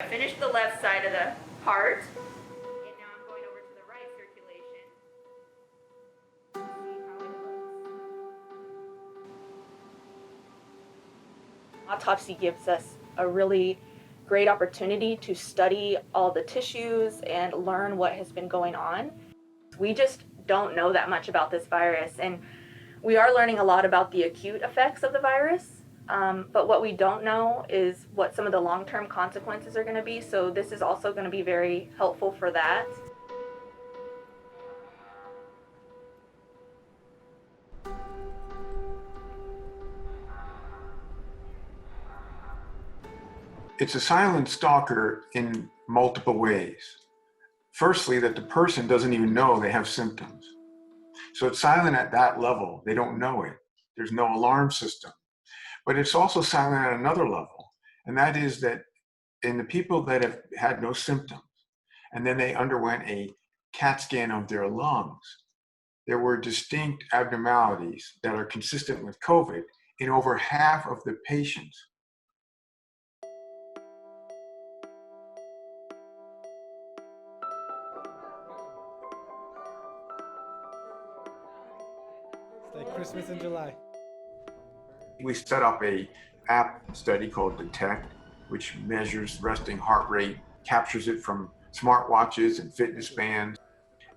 I finished the left side of the heart, and now I'm going over to the right circulation. See how it looks. Autopsy gives us a really great opportunity to study all the tissues and learn what has been going on. We just don't know that much about this virus, and we are learning a lot about the acute effects of the virus, but what we don't know is what some of the long-term consequences are going to be, so this is also going to be very helpful for that. It's a silent stalker in multiple ways. Firstly, that the person doesn't even know they have symptoms. So it's silent at that level. They don't know it. There's no alarm system. But it's also silent at another level, and that is that in the people that have had no symptoms, and then they underwent a CAT scan of their lungs, there were distinct abnormalities that are consistent with COVID in over half of the patients. It's like Christmas in July. We set up a app study called Detect, which measures resting heart rate, captures it from smartwatches and fitness bands.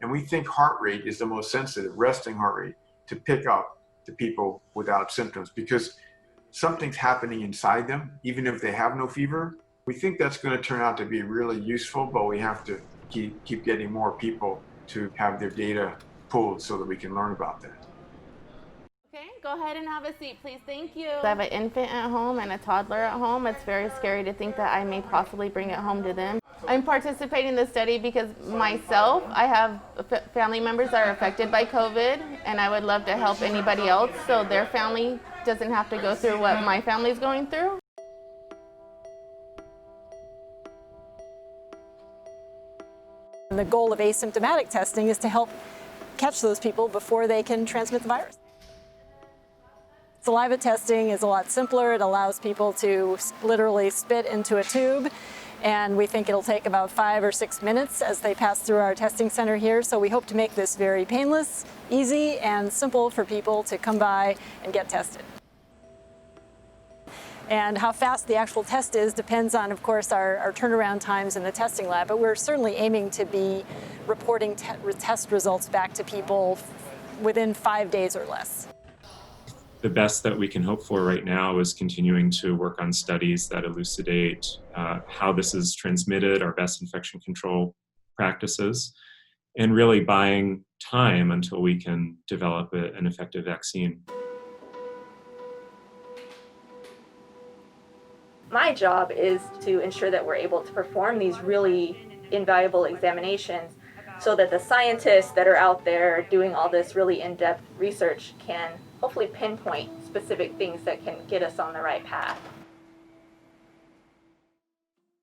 And we think heart rate is the most sensitive, resting heart rate, to pick up the people without symptoms, because something's happening inside them, even if they have no fever. We think that's going to turn out to be really useful, but we have to keep getting more people to have their data pulled so that we can learn about that. Okay, go ahead and have a seat, please. Thank you. I have an infant at home and a toddler at home. It's very scary to think that I may possibly bring it home to them. I'm participating in this study because myself, I have family members that are affected by COVID, and I would love to help anybody else so their family doesn't have to go through what my family's going through. And the goal of asymptomatic testing is to help catch those people before they can transmit the virus. Saliva testing is a lot simpler. It allows people to literally spit into a tube, and we think it'll take about 5 or 6 minutes as they pass through our testing center here. So we hope to make this very painless, easy, and simple for people to come by and get tested. And how fast the actual test is depends on, of course, our turnaround times in the testing lab, but we're certainly aiming to be reporting test results back to people within 5 days or less. The best that we can hope for right now is continuing to work on studies that elucidate how this is transmitted, our best infection control practices, and really buying time until we can develop an effective vaccine. My job is to ensure that we're able to perform these really invaluable examinations so that the scientists that are out there doing all this really in-depth research can hopefully pinpoint specific things that can get us on the right path.